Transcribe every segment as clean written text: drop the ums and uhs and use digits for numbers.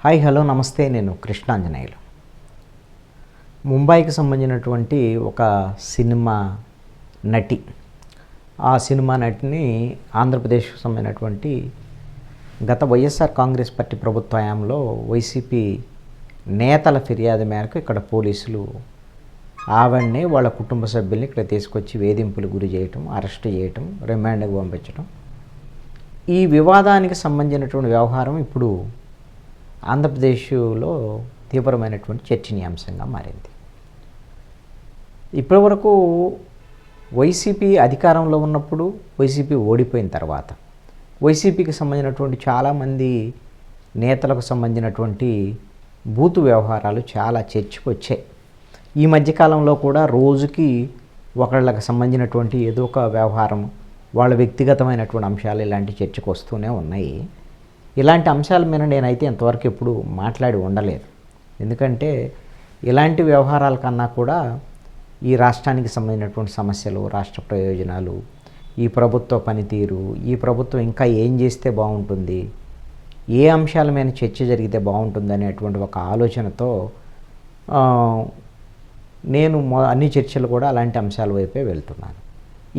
Hi hello నమస్తే. నేను కృష్ణాంజనేయులు. ముంబైకి సంబంధించినటువంటి ఒక సినిమా నటి, ఆ సినిమా నటిని ఆంధ్రప్రదేశ్కు సంబంధించినటువంటి గత వైఎస్ఆర్ కాంగ్రెస్ పార్టీ ప్రభుత్వ హయాంలో వైసీపీ నేతల ఫిర్యాదు మేరకు ఇక్కడ పోలీసులు ఆవిడ్ని వాళ్ళ కుటుంబ సభ్యుల్ని ఇక్కడ తీసుకొచ్చి వేధింపులు గురి చేయటం, అరెస్ట్ చేయటం, రిమాండ్కి పంపించడం, ఈ వివాదానికి సంబంధించినటువంటి వ్యవహారం ఇప్పుడు ఆంధ్రప్రదేశ్లో తీవ్రమైనటువంటి చర్చనీయాంశంగా మారింది. ఇప్పటివరకు వైసీపీ అధికారంలో ఉన్నప్పుడు, వైసీపీ ఓడిపోయిన తర్వాత వైసీపీకి సంబంధించినటువంటి చాలామంది నేతలకు సంబంధించినటువంటి బూతు వ్యవహారాలు చాలా చర్చకు వచ్చాయి. ఈ మధ్యకాలంలో కూడా రోజుకి ఒకళ్ళకి సంబంధించినటువంటి ఏదో ఒక వ్యవహారం, వాళ్ళ వ్యక్తిగతమైనటువంటి అంశాలు ఇలాంటి చర్చకు వస్తూనే ఉన్నాయి. ఇలాంటి అంశాల మీద నేనైతే ఇంతవరకు ఎప్పుడు మాట్లాడి ఉండలేదు. ఎందుకంటే ఇలాంటి వ్యవహారాల కన్నా కూడా ఈ రాష్ట్రానికి సంబంధించినటువంటి సమస్యలు, రాష్ట్ర ప్రయోజనాలు, ఈ ప్రభుత్వ పనితీరు, ఈ ప్రభుత్వం ఇంకా ఏం చేస్తే బాగుంటుంది, ఏ అంశాల మీద చర్చ జరిగితే బాగుంటుంది అనేటువంటి ఒక ఆలోచనతో నేను అన్ని చర్చలు కూడా అలాంటి అంశాల వైపే వెళ్తున్నాను.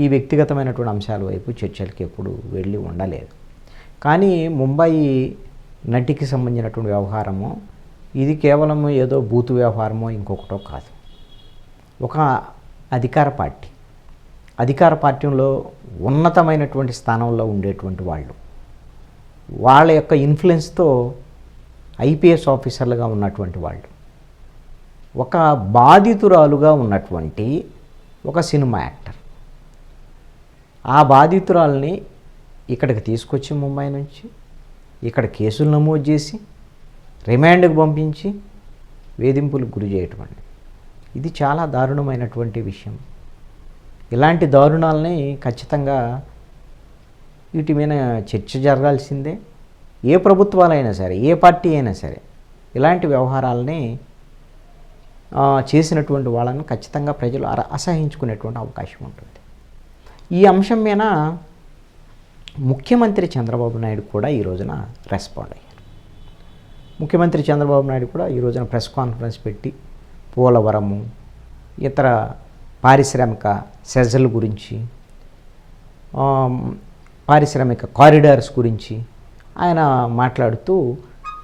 ఈ వ్యక్తిగతమైనటువంటి అంశాల వైపు చర్చలకి ఎప్పుడు వెళ్ళి ఉండలేదు. కానీ ముంబై నటికి సంబంధించినటువంటి వ్యవహారము ఇది కేవలం ఏదో బూతు వ్యవహారమో ఇంకొకటో కాదు. ఒక అధికార పార్టీలో ఉన్నతమైనటువంటి స్థానంలో ఉండేటువంటి వాళ్ళ యొక్క ఇన్ఫ్లుయెన్స్తో ఐపీఎస్ ఆఫీసర్లుగా ఉన్నటువంటి వాళ్ళు, ఒక బాధితురాలుగా ఉన్నటువంటి ఒక సినిమా యాక్టర్, ఆ బాధితురాల్ని ఇక్కడికి తీసుకొచ్చి ముంబై నుంచి ఇక్కడ కేసులు నమోదు చేసి రిమాండ్కి పంపించి వేధింపులకు గురి చేయటం అండి, ఇది చాలా దారుణమైనటువంటి విషయం. ఇలాంటి దారుణాలని ఖచ్చితంగా వీటి మీద చర్చ జరగాల్సిందే. ఏ ప్రభుత్వాలైనా సరే, ఏ పార్టీ అయినా సరే ఇలాంటి వ్యవహారాలని చేసినటువంటి వాళ్ళని ఖచ్చితంగా ప్రజలు అసహించుకునేటువంటి అవకాశం ఉంటుంది. ఈ అంశం మీద ముఖ్యమంత్రి చంద్రబాబు నాయుడు కూడా ఈ రోజున రెస్పాండ్ అయ్యారు. ముఖ్యమంత్రి చంద్రబాబు నాయుడు కూడా ఈ రోజున ప్రెస్ కాన్ఫరెన్స్ పెట్టి పోలవరము, ఇతర పారిశ్రామిక సెజల గురించి, పారిశ్రామిక కారిడార్స్ గురించి ఆయన మాట్లాడుతూ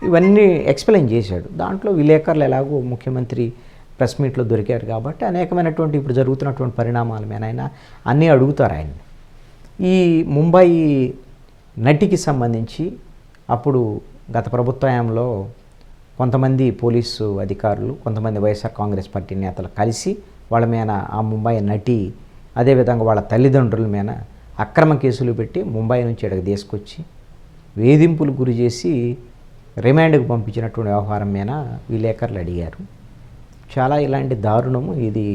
ఇవన్నీ ఎక్స్ప్లెయిన్ చేశాడు. దాంట్లో విలేకరులు ఎలాగో ముఖ్యమంత్రి ప్రెస్ మీట్లో దొరికారు కాబట్టి అనేకమైనటువంటి ఇప్పుడు జరుగుతున్నటువంటి పరిణామాల మీద ఆయన అన్నీ అడుగుతారు ఆయన్ని. ఈ ముంబై నటికి సంబంధించి అప్పుడు గత ప్రభుత్వంలో కొంతమంది పోలీసు అధికారులు, కొంతమంది వైఎస్ఆర్ కాంగ్రెస్ పార్టీ నేతలు కలిసి వాళ్ళ మీద, ఆ ముంబై నటి అదేవిధంగా వాళ్ళ తల్లిదండ్రుల మీద అక్రమ కేసులు పెట్టి ముంబై నుంచి ఇక్కడికి తీసుకొచ్చి వేధింపులు గురి చేసి రిమాండ్కి పంపించినటువంటి వ్యవహారం మీద విలేకరులు అడిగారు. చాలా ఇలాంటి దారుణము, ఇది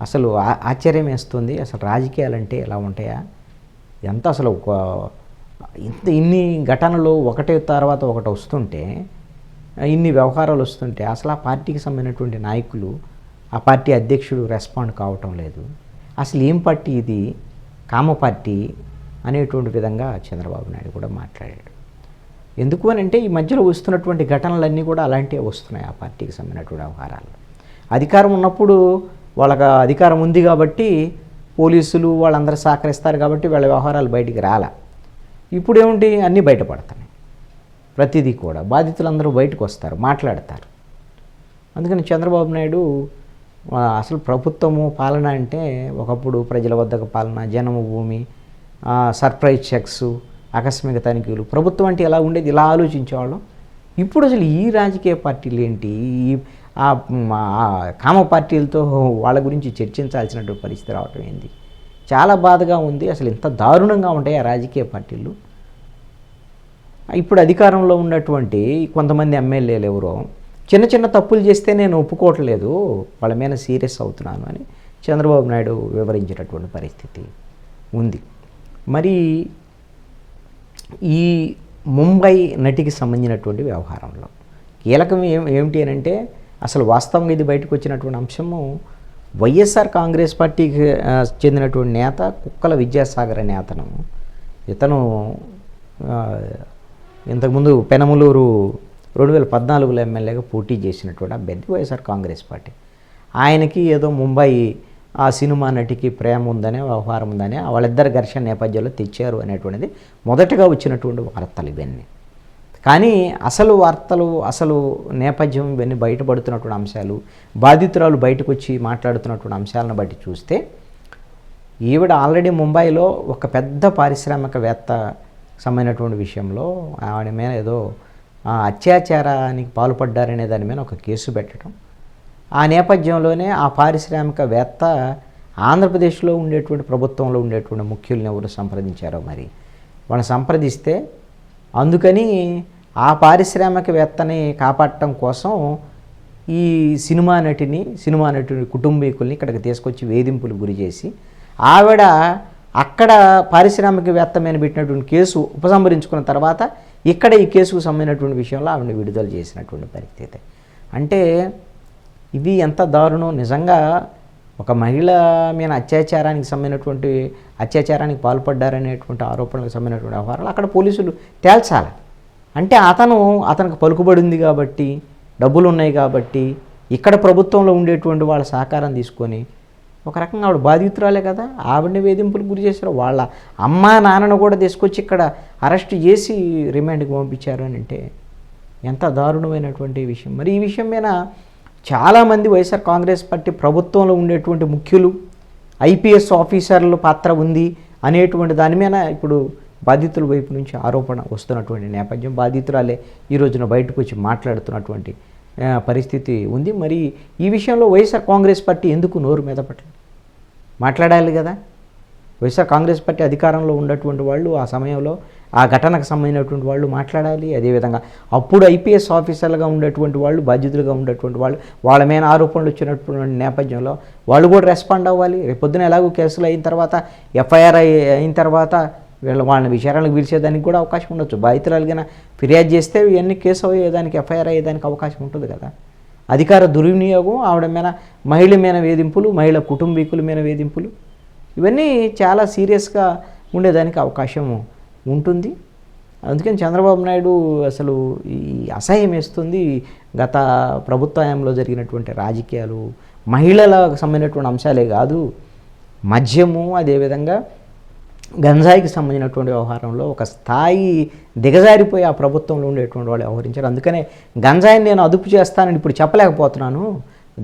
అసలు ఆశ్చర్యం వేస్తుంది. అసలు రాజకీయాలంటే ఎలా ఉంటాయా, ఎంత అసలు ఇన్ని ఘటనలు ఒకటే తర్వాత ఒకటి వస్తుంటే, ఇన్ని వ్యవహారాలు వస్తుంటే అసలు ఆ పార్టీకి సంబంధించినటువంటి నాయకులు, ఆ పార్టీ అధ్యక్షుడు రెస్పాండ్ కావటం లేదు. అసలు ఏం పార్టీ ఇది, కామ పార్టీ అనేటువంటి విధంగా చంద్రబాబు నాయుడు కూడా మాట్లాడాడు. ఎందుకు అని అంటే ఈ మధ్యలో వస్తున్నటువంటి ఘటనలన్నీ కూడా అలాంటివే వస్తున్నాయి. ఆ పార్టీకి సంబంధించినటువంటి వ్యవహారాలు అధికారం ఉన్నప్పుడు వాళ్ళకి అధికారం ఉంది కాబట్టి పోలీసులు వాళ్ళందరూ సహకరిస్తారు కాబట్టి వాళ్ళ వ్యవహారాలు బయటికి రాలా. ఇప్పుడు ఏమిటి, అన్నీ బయటపడుతున్నాయి. ప్రతిదీ కూడా బాధితులందరూ బయటకు వస్తారు, మాట్లాడతారు. అందుకని చంద్రబాబు నాయుడు అసలు ప్రభుత్వము పాలన అంటే ఒకప్పుడు ప్రజల వద్దకు పాలన, జన్మభూమి, సర్ప్రైజ్ చెక్స్, ఆకస్మిక తనిఖీలు, ప్రభుత్వం అంటే ఎలా ఉండేది, ఇలా ఆలోచించేవాళ్ళం. ఇప్పుడు అసలు ఈ రాజకీయ పార్టీలు ఏంటి, ఈ కామ పార్టీలతో వాళ్ళ గురించి చర్చించాల్సినటువంటి పరిస్థితి రావటం ఏంది, చాలా బాధగా ఉంది. అసలు ఇంత దారుణంగా ఉంటాయి ఆ రాజకీయ పార్టీలు. ఇప్పుడు అధికారంలో ఉన్నటువంటి కొంతమంది ఎమ్మెల్యేలు ఎవరో చిన్న చిన్న తప్పులు చేస్తే నేను ఒప్పుకోవట్లేదు, వాళ్ళ మీద సీరియస్ అవుతున్నాను అని చంద్రబాబు నాయుడు వివరించినటువంటి పరిస్థితి ఉంది. మరి ఈ ముంబై నటికి సంబంధించినటువంటి వ్యవహారంలో కీలకం ఏమిటి అని అంటే, అసలు వాస్తవంగా ఇది బయటకు వచ్చినటువంటి అంశము వైఎస్ఆర్ కాంగ్రెస్ పార్టీకి చెందినటువంటి నేత కుక్కల విద్యాసాగర్ అనే ఇతను ఇంతకుముందు పెనమలూరు 2014లో ఎమ్మెల్యేగా పోటీ చేసినటువంటి అభ్యర్థి వైఎస్ఆర్ కాంగ్రెస్ పార్టీ. ఆయనకి ఏదో ముంబై ఆ సినిమా నటికి ప్రేమ ఉందనే, వ్యవహారం ఉందనే, వాళ్ళిద్దరు ఘర్షణ నేపథ్యంలో తెచ్చారు అనేటువంటిది మొదటగా వచ్చినటువంటి వార్తలు ఇవన్నీ. కానీ అసలు వార్తలు, అసలు నేపథ్యం ఇవన్నీ బయటపడుతున్నటువంటి అంశాలు, బాధితురాలు బయటకు వచ్చి మాట్లాడుతున్నటువంటి అంశాలను బట్టి చూస్తే ఈవిడ ఆల్రెడీ ముంబైలో ఒక పెద్ద పారిశ్రామికవేత్త సంబంధించినటువంటి విషయంలో ఆవిడ మీద ఏదో అత్యాచారానికి పాల్పడ్డారనే దాని మీద ఒక కేసు పెట్టడం, ఆ నేపథ్యంలోనే ఆ పారిశ్రామికవేత్త ఆంధ్రప్రదేశ్లో ఉండేటువంటి ప్రభుత్వంలో ఉండేటువంటి ముఖ్యుల్ని ఎవరు సంప్రదించారో మరి వాళ్ళని సంప్రదిస్తే అందుకని ఆ పారిశ్రామికవేత్తని కాపాడటం కోసం ఈ సినిమా నటుని కుటుంబీకుల్ని ఇక్కడికి తీసుకొచ్చి వేధింపులు గురి చేసి ఆవిడ అక్కడ పారిశ్రామికవేత్త మీద పెట్టినటువంటి కేసు ఉపసంహరించుకున్న తర్వాత ఇక్కడ ఈ కేసుకు సంబంధించినటువంటి విషయంలో ఆవిడని విడుదల చేసినటువంటి పరిస్థితి. అంటే ఇది ఎంత దారుణం! నిజంగా ఒక మహిళ మీద అత్యాచారానికి పాల్పడ్డారనేటువంటి ఆరోపణలకు సంబంధించినటువంటి వ్యవహారాలు అక్కడ పోలీసులు తేల్చాలి. అంటే అతనికి పలుకుబడి ఉంది కాబట్టి, డబ్బులు ఉన్నాయి కాబట్టి, ఇక్కడ ప్రభుత్వంలో ఉండేటువంటి వాళ్ళ సహకారం తీసుకొని ఒక రకంగా ఆవిడ బాధితురాలే కదా, ఆవిడని వేధింపులకు గురి చేశారు. వాళ్ళ అమ్మా నాన్నను కూడా తీసుకొచ్చి ఇక్కడ అరెస్ట్ చేసి రిమాండ్కి పంపించారు అని అంటే ఎంత దారుణమైనటువంటి విషయం. మరి ఈ విషయం మీద చాలామంది వైఎస్ఆర్ కాంగ్రెస్ పార్టీ ప్రభుత్వంలో ఉండేటువంటి ముఖ్యులు, ఐపీఎస్ ఆఫీసర్ల పాత్ర ఉంది అనేటువంటి దాని మీద ఇప్పుడు బాధితుల వైపు నుంచి ఆరోపణ వస్తున్నటువంటి నేపథ్యం, బాధితురాలే ఈ రోజున బయటకు వచ్చి మాట్లాడుతున్నటువంటి పరిస్థితి ఉంది. మరి ఈ విషయంలో వైఎస్ఆర్ కాంగ్రెస్ పార్టీ ఎందుకు నోరు మీద పట్టలేదు? మాట్లాడాలి కదా. వైఎస్ఆర్ కాంగ్రెస్ పార్టీ అధికారంలో ఉన్నటువంటి వాళ్ళు ఆ సమయంలో ఆ ఘటనకు సంబంధించినటువంటి వాళ్ళు మాట్లాడాలి. అదేవిధంగా అప్పుడు ఐపీఎస్ ఆఫీసర్లుగా ఉండేటువంటి వాళ్ళు, బాధ్యతలుగా ఉండేటువంటి వాళ్ళు, వాళ్ళ మీద ఆరోపణలు వచ్చినటువంటి నేపథ్యంలో వాళ్ళు కూడా రెస్పాండ్ అవ్వాలి. రేపొద్దున ఎలాగో కేసులు అయిన తర్వాత, ఎఫ్ఐఆర్ అయిన తర్వాత వాళ్ళని విచారణకు పిలిచేదానికి కూడా అవకాశం ఉండొచ్చు. బాధితురాలుగా ఫిర్యాదు చేస్తే ఇవన్నీ కేసు అయ్యేదానికి, ఎఫ్ఐఆర్ అయ్యేదానికి అవకాశం ఉంటుంది కదా. అధికార దుర్వినియోగం, ఆవిడ మీద మహిళ మీద వేధింపులు, మహిళ కుటుంబీకుల మీద వేధింపులు, ఇవన్నీ చాలా సీరియస్గా ఉండేదానికి అవకాశం ఉంటుంది. అందుకని చంద్రబాబు నాయుడు అసలు ఈ అసహ్యం వేస్తుంది. గత ప్రభుత్వంలో జరిగినటువంటి రాజకీయాలు, మహిళలకు సంబంధించినటువంటి అంశాలే కాదు, మద్యము, అదేవిధంగా గంజాయికి సంబంధించినటువంటి వ్యవహారంలో ఒక స్థాయి దిగజారిపోయి ఆ ప్రభుత్వంలో ఉండేటువంటి వాళ్ళు వ్యవహరించారు. అందుకనే గంజాయిని నేను అదుపు చేస్తానని ఇప్పుడు చెప్పలేకపోతున్నాను,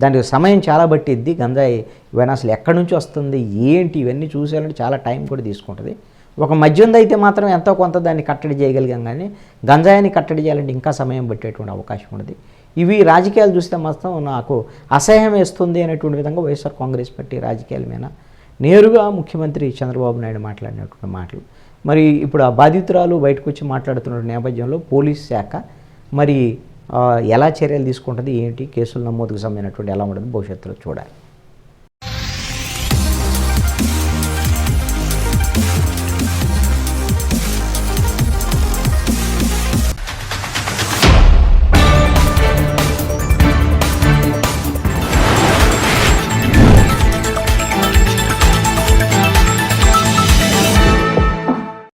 దానికి సమయం చాలా పట్టిద్ది. గంజాయి ఇవన్నీ అసలు ఎక్కడి నుంచి వస్తుంది, ఏంటి, ఇవన్నీ చూసేయాలంటే చాలా టైం కూడా తీసుకుంటుంది. ఒక మద్యం అయితే మాత్రం ఎంతో కొంత దాన్ని కట్టడి చేయగలిగాం, కానీ గంజాయిని కట్టడి చేయాలంటే ఇంకా సమయం పట్టేటువంటి అవకాశం ఉన్నది. ఇవి రాజకీయాలు చూస్తే మాత్రం నాకు అసహ్యం వేస్తుంది అనేటువంటి విధంగా వైఎస్ఆర్ కాంగ్రెస్ పార్టీ రాజకీయాల మీద నేరుగా ముఖ్యమంత్రి చంద్రబాబు నాయుడు మాట్లాడినటువంటి మాటలు. మరి ఇప్పుడు ఆ బాధితురాలు బయటకు వచ్చి మాట్లాడుతున్న నేపథ్యంలో పోలీస్ శాఖ మరి ఎలా చర్యలు తీసుకుంటుంది, ఏంటి, కేసుల నమోదుకు సంబంధించినటువంటి ఎలా ఉంటుంది భవిష్యత్తులో చూడాలి.